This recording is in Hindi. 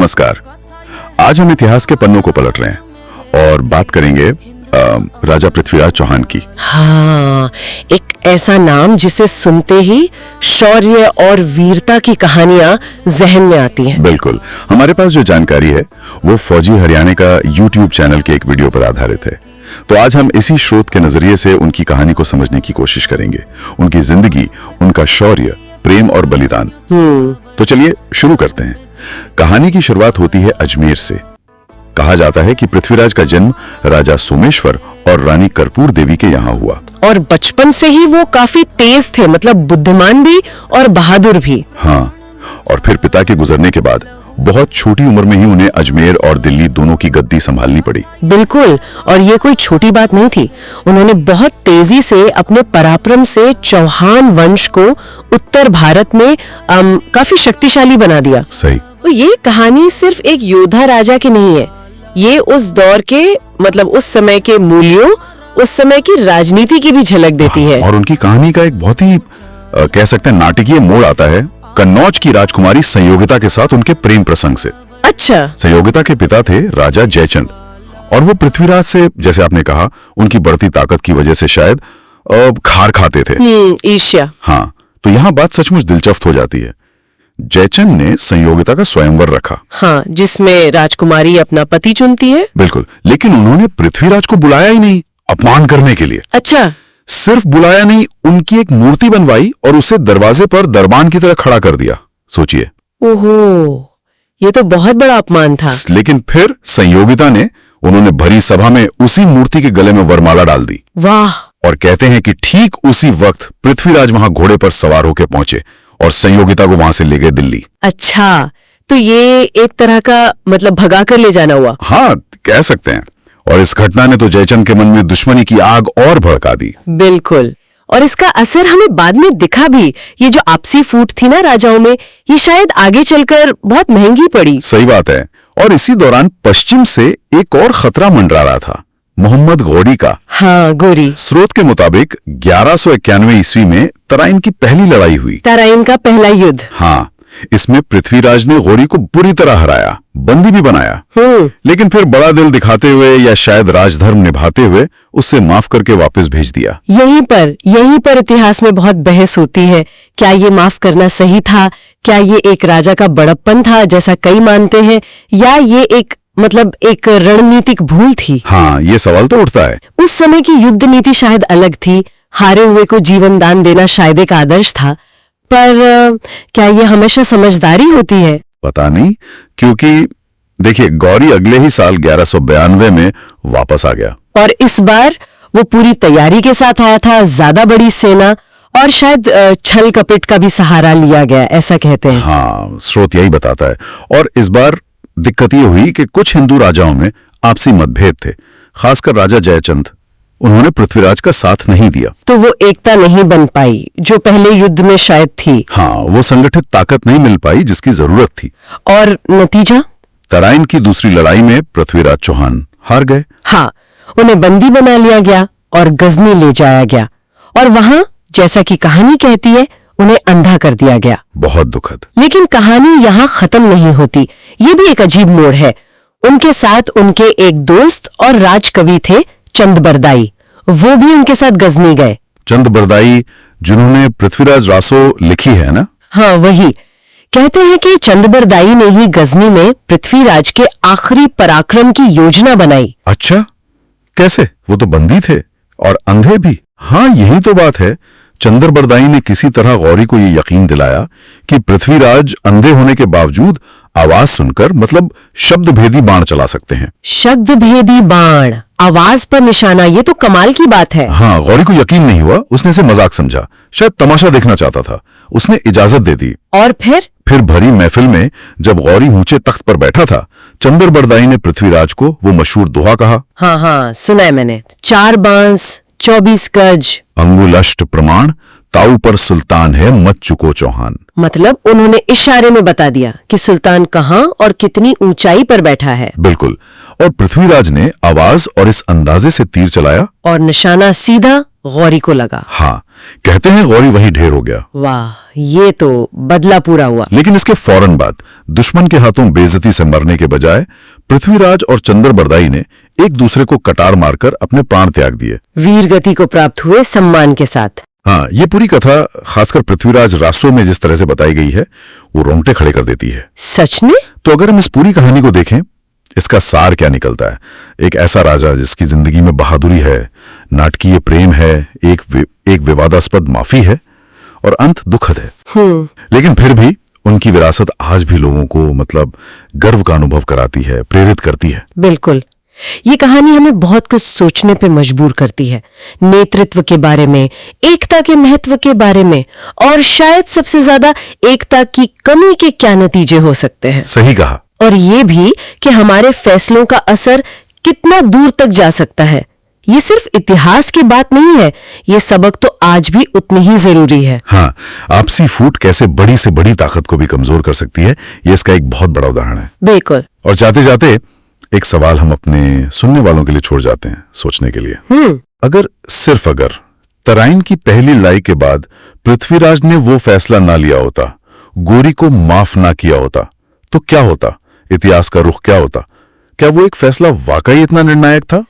नमस्कार। आज हम इतिहास के पन्नों को पलट रहे हैं और बात करेंगे राजा पृथ्वीराज चौहान की। हाँ, एक ऐसा नाम जिसे सुनते ही शौर्य और वीरता की कहानियां जहन में आती हैं। बिल्कुल, हमारे पास जो जानकारी है वो फौजी हरियाणा का YouTube चैनल के एक वीडियो पर आधारित है। तो आज हम इसी स्रोत के नजरिए से उनकी कहानी को समझने की कोशिश करेंगे, उनकी जिंदगी, उनका शौर्य, प्रेम और बलिदान। तो चलिए शुरू करते हैं। कहानी की शुरुआत होती है अजमेर से। कहा जाता है कि पृथ्वीराज का जन्म राजा सोमेश्वर और रानी कर्पूर देवी के यहाँ हुआ। और बचपन से ही वो काफी तेज थे, मतलब बुद्धिमान भी और बहादुर भी। हाँ, और फिर पिता के गुजरने के बाद बहुत छोटी उम्र में ही उन्हें अजमेर और दिल्ली दोनों की गद्दी संभालनी पड़ी। बिल्कुल, और ये कोई छोटी बात नहीं थी। उन्होंने बहुत तेजी से अपने पराक्रम से चौहान वंश को उत्तर भारत में काफी शक्तिशाली बना दिया। सही। और ये कहानी सिर्फ एक योद्धा राजा की नहीं है, ये उस दौर के, मतलब उस समय के मूल्यों, उस समय की राजनीति की भी झलक देती है। और उनकी कहानी का एक बहुत ही कह सकते हैं नाटकीय मोड़ आता है कन्नौज की राजकुमारी संयोगिता के साथ उनके प्रेम प्रसंग से। अच्छा। संयोगिता के पिता थे राजा जयचंद और वो पृथ्वीराज से, जैसे आपने कहा, उनकी बढ़ती ताकत की वजह से शायद खार खाते थे। ईर्ष्या। हाँ, तो यहाँ बात सचमुच दिलचस्प हो जाती है। जयचंद ने संयोगिता का स्वयंवर रखा। हाँ, जिसमें राजकुमारी अपना पति चुनती है। बिल्कुल, लेकिन उन्होंने पृथ्वीराज को बुलाया ही नहीं अपमान करने के लिए। अच्छा। सिर्फ बुलाया नहीं, उनकी एक मूर्ति बनवाई और उसे दरवाजे पर दरबान की तरह खड़ा कर दिया। सोचिए। ओहो, ये तो बहुत बड़ा अपमान था। लेकिन फिर संयोगिता ने, उन्होंने भरी सभा में उसी मूर्ति के गले में वरमाला डाल दी। वाह। और कहते हैं कि ठीक उसी वक्त पृथ्वीराज वहां घोड़े पर सवार होकर पहुंचे और संयोगिता को वहां से ले गए दिल्ली। अच्छा, तो ये एक तरह का मतलब भगा कर ले जाना हुआ। हाँ, कह सकते हैं। और इस घटना ने तो जयचंद के मन में दुश्मनी की आग और भड़का दी। बिल्कुल, और इसका असर हमें बाद में दिखा भी। ये जो आपसी फूट थी ना राजाओं में, ये शायद आगे चलकर बहुत महंगी पड़ी। सही बात है। और इसी दौरान पश्चिम से एक और खतरा मंडरा रहा था, मोहम्मद गौरी का। हाँ, गौरी। स्रोत के मुताबिक 1191 ईस्वी में तराइन की पहली लड़ाई हुई। तराइन का पहला युद्ध। हाँ, इसमें पृथ्वीराज ने गौरी को बुरी तरह हराया, बंदी भी बनाया। लेकिन फिर बड़ा दिल दिखाते हुए या शायद राजधर्म निभाते हुए उसे माफ करके वापस भेज दिया। यहीं पर इतिहास में बहुत बहस होती है। क्या ये माफ करना सही था? क्या ये एक राजा का बड़प्पन था जैसा कई मानते हैं, या ये एक रणनीतिक भूल थी? हाँ, ये सवाल तो उठता है। उस समय की युद्ध नीति शायद अलग थी। हारे हुए को जीवन दान देना शायद एक आदर्श था, पर क्या ये हमेशा समझदारी होती है? पता नहीं, क्योंकि देखिए, गौरी अगले ही साल 1192 में वापस आ गया। और इस बार वो पूरी तैयारी के साथ आया था, ज्यादा बड़ी सेना, और शायद छल कपट का भी सहारा लिया गया, ऐसा कहते हैं। हाँ, स्रोत यही बताता है। और इस बार दिक्कत ये हुई कि कुछ हिंदू राजाओं में आपसी मतभेद थे, खासकर राजा जयचंद। उन्होंने पृथ्वीराज का साथ नहीं दिया। तो वो एकता नहीं बन पाई जो पहले युद्ध में शायद थी। हाँ, वो संगठित ताकत नहीं मिल पाई जिसकी जरूरत थी। और नतीजा? तराइन की दूसरी लड़ाई में पृथ्वीराज चौहान हार गए। हाँ, उन्हें बंदी बना लिया गया और गजनी ले जाया गया, और वहां, जैसा कि कहानी कहती है, उन्हें अंधा कर दिया गया। बहुत दुखद। लेकिन कहानी यहाँ खत्म नहीं होती। ये भी एक अजीब मोड़ है। उनके साथ उनके एक दोस्त और राजकवि थे, चंद बरदाई। वो भी उनके साथ गजनी गए। चंद बरदाई, जिन्होंने पृथ्वीराज रासो लिखी है ना? हाँ, वही। कहते हैं कि चंद बरदाई ने ही गजनी में पृथ्वीराज के आखिरी पराक्रम की योजना बनाई। अच्छा, कैसे? वो तो बंदी थे और अंधे भी। हाँ, यही तो बात है। चंद्र बरदाई ने किसी तरह गौरी को ये यकीन दिलाया कि पृथ्वीराज अंधे होने के बावजूद आवाज सुनकर, मतलब शब्द भेदी बाण चला सकते हैं। शब्द भेदी बाण, आवाज पर निशाना, ये तो कमाल की बात है। हाँ, गौरी को यकीन नहीं हुआ। उसने इसे मजाक समझा, शायद तमाशा देखना चाहता था। उसने इजाजत दे दी। और फिर भरी महफिल में जब गौरी ऊंचे तख्त पर बैठा था, चंद्र बरदाई ने पृथ्वीराज को वो मशहूर दोहा कहा। हाँ, सुना है मैंने। 4 बांस 24 गज, अंगुलष्ट प्रमाण, ताऊ पर सुल्तान है, मत चुको चौहान। मतलब उन्होंने इशारे में बता दिया कि सुल्तान कहाँ और कितनी ऊंचाई पर बैठा है। बिल्कुल। और पृथ्वीराज ने आवाज और इस अंदाजे से तीर चलाया और निशाना सीधा गौरी को लगा। हाँ, कहते हैं गौरी वहीं ढेर हो गया। वाह, ये तो बदला पूरा हुआ। लेकिन इसके फौरन बाद दुश्मन के हाथों बेइज्जती से मरने के बजाय पृथ्वीराज और चंद्र बरदाई ने एक दूसरे को कटार मारकर अपने प्राण त्याग दिए। वीर गति को प्राप्त हुए सम्मान के साथ। हाँ, ये पूरी कथा खासकर पृथ्वीराज रासो में जिस तरह से बताई गई है वो रोंगटे खड़े कर देती है। सच में? तो अगर हम इस पूरी कहानी को देखें, इसका सार क्या निकलता है? एक ऐसा राजा जिसकी जिंदगी में बहादुरी है, नाटकीय प्रेम है, एक विवादास्पद माफी है और अंत दुखद है। लेकिन फिर भी उनकी विरासत आज भी लोगों को गर्व का अनुभव कराती है, प्रेरित करती है। बिल्कुल, ये कहानी हमें बहुत कुछ सोचने पे मजबूर करती है। नेतृत्व के बारे में, एकता के महत्व के बारे में, और शायद सबसे ज्यादा एकता की कमी के क्या नतीजे हो सकते हैं। सही कहा। और ये भी कि हमारे फैसलों का असर कितना दूर तक जा सकता है। ये सिर्फ इतिहास की बात नहीं है, ये सबक तो आज भी उतनी ही जरूरी है। हाँ, आपसी फूट कैसे बड़ी से बड़ी ताकत को भी कमजोर कर सकती है, ये इसका एक बहुत बड़ा उदाहरण है। बिल्कुल। और जाते जाते एक सवाल हम अपने सुनने वालों के लिए छोड़ जाते हैं सोचने के लिए। अगर तराइन की पहली लड़ाई के बाद पृथ्वीराज ने वो फैसला ना लिया होता, गौरी को माफ ना किया होता, तो क्या होता? इतिहास का रुख क्या होता? क्या वो एक फैसला वाकई इतना निर्णायक था?